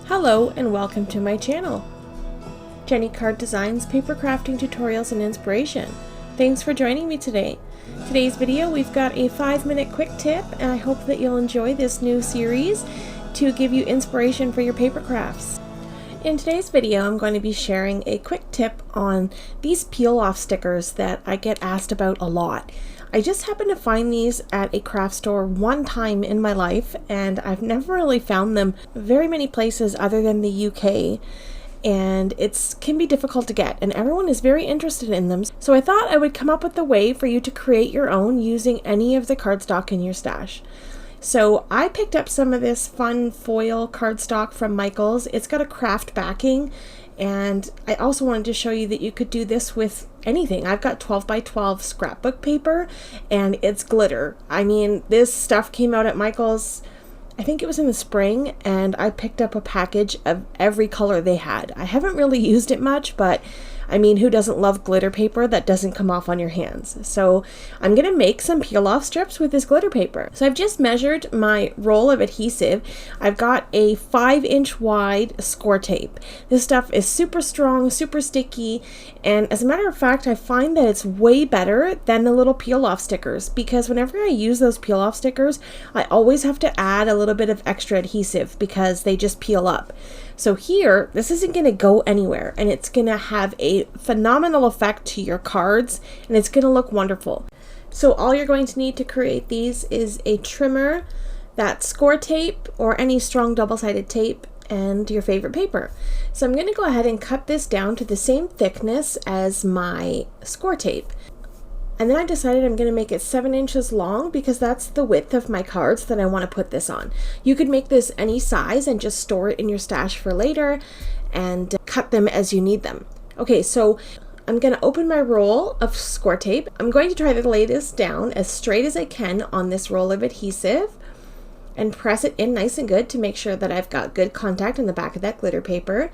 Hello and welcome to my channel, Jenny Card Designs, paper crafting tutorials and inspiration. Thanks for joining me today. Today's video, we've got a 5-minute quick tip, and I hope that you'll enjoy this new series to give you inspiration for your paper crafts. In today's video, I'm going to be sharing a quick tip on these peel-off stickers that I get asked about a lot. I just happened to find these at a craft store one time in my life, and I've never really found them very many places other than the UK, and it can be difficult to get, and everyone is very interested in them. So I thought I would come up with a way for you to create your own using any of the cardstock in your stash. So I picked up some of this fun foil cardstock from Michaels. It's got a craft backing, and I also wanted to show you that you could do this with anything. I've got 12 by 12 scrapbook paper, and it's glitter. I mean, this stuff came out at Michaels, I think it was in the spring, and I picked up a package of every color they had. I haven't really used it much, but I mean, who doesn't love glitter paper that doesn't come off on your hands? So I'm gonna make some peel-off strips with this glitter paper. So I've just measured my roll of adhesive. I've got a 5-inch wide score tape. This stuff is super strong, super sticky, and as a matter of fact, I find that it's way better than the little peel-off stickers, because whenever I use those peel-off stickers, I always have to add a little bit of extra adhesive because they just peel up. So here, this isn't going to go anywhere, and it's going to have a phenomenal effect to your cards, and it's going to look wonderful. So all you're going to need to create these is a trimmer, that score tape, or any strong double-sided tape, and your favorite paper. So I'm going to go ahead and cut this down to the same thickness as my score tape. And then I decided I'm going to make it 7 inches long because that's the width of my cards that I want to put this on. You could make this any size and just store it in your stash for later and cut them as you need them. Okay, so I'm going to open my roll of score tape. I'm going to try to lay this down as straight as I can on this roll of adhesive and press it in nice and good to make sure that I've got good contact in the back of that glitter paper.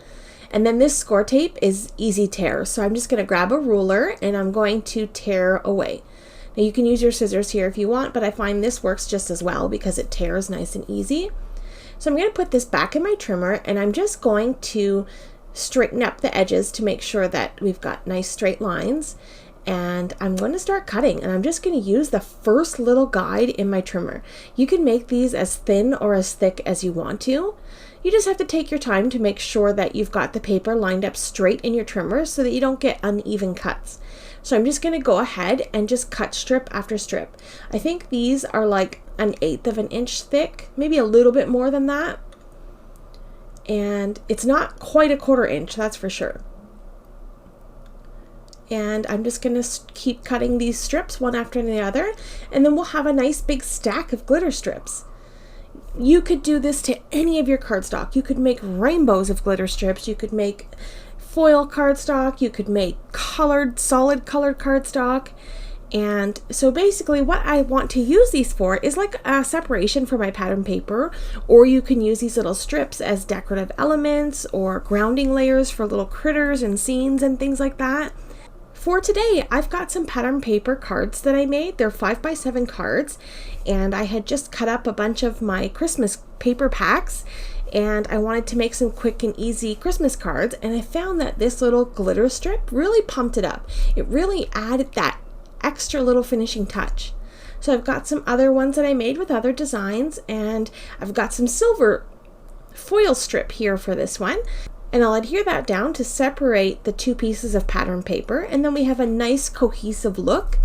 And then this score tape is easy tear, so I'm just going to grab a ruler and I'm going to tear away. Now you can use your scissors here if you want, but I find this works just as well because it tears nice and easy. So I'm going to put this back in my trimmer, and I'm just going to straighten up the edges to make sure that we've got nice straight lines. And I'm going to start cutting, and I'm just going to use the first little guide in my trimmer. You can make these as thin or as thick as you want to. You just have to take your time to make sure that you've got the paper lined up straight in your trimmer so that you don't get uneven cuts. So I'm just going to go ahead and just cut strip after strip. I think these are like 1/8 of an inch thick, maybe a little bit more than that. And it's not quite a 1/4 inch, that's for sure. And I'm just going to keep cutting these strips one after the other, and then we'll have a nice big stack of glitter strips. You could do this to any of your cardstock. You could make rainbows of glitter strips. You could make foil cardstock. You could make solid colored cardstock. And so basically what I want to use these for is like a separation for my pattern paper, or you can use these little strips as decorative elements or grounding layers for little critters and scenes and things like that. For today, I've got some pattern paper cards that I made. They're 5 by 7 cards, and I had just cut up a bunch of my Christmas paper packs, and I wanted to make some quick and easy Christmas cards, and I found that this little glitter strip really pumped it up. It really added that extra little finishing touch. So I've got some other ones that I made with other designs, and I've got some silver foil strip here for this one. And I'll adhere that down to separate the 2 pieces of pattern paper, and then we have a nice cohesive look,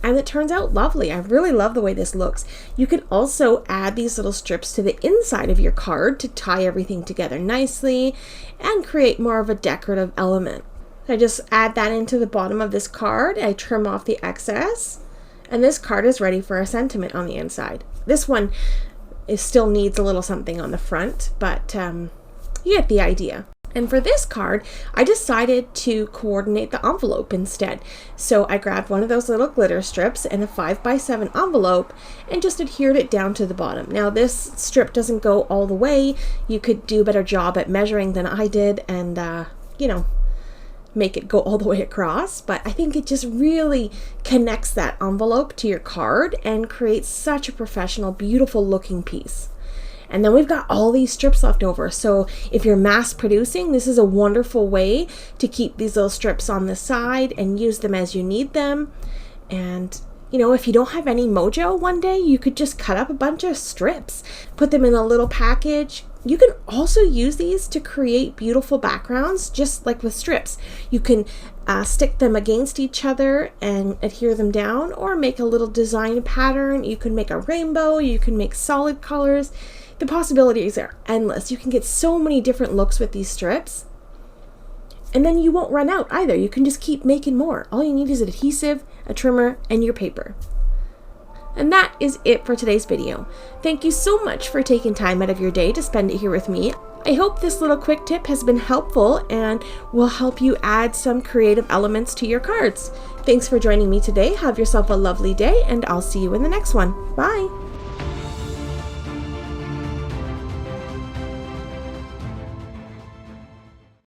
and it turns out lovely. I really love the way this looks. You can also add these little strips to the inside of your card to tie everything together nicely and create more of a decorative element. I just add that into the bottom of this card. I trim off the excess, and this card is ready for a sentiment on the inside. This one still needs a little something on the front, but you get the idea. And for this card, I decided to coordinate the envelope instead. So I grabbed one of those little glitter strips and a 5 by 7 envelope and just adhered it down to the bottom. Now this strip doesn't go all the way. You could do a better job at measuring than I did and, make it go all the way across. But I think it just really connects that envelope to your card and creates such a professional, beautiful looking piece. And then we've got all these strips left over. So if you're mass producing, this is a wonderful way to keep these little strips on the side and use them as you need them. And you know, if you don't have any mojo one day, you could just cut up a bunch of strips, put them in a little package. You can also use these to create beautiful backgrounds, just like with strips. You can stick them against each other and adhere them down, or make a little design pattern. You can make a rainbow, you can make solid colors. The possibilities are endless. You can get so many different looks with these strips. And then you won't run out either. You can just keep making more. All you need is adhesive, a trimmer, and your paper. And that is it for today's video. Thank you so much for taking time out of your day to spend it here with me. I hope this little quick tip has been helpful and will help you add some creative elements to your cards. Thanks for joining me today. Have yourself a lovely day, and I'll see you in the next one. Bye!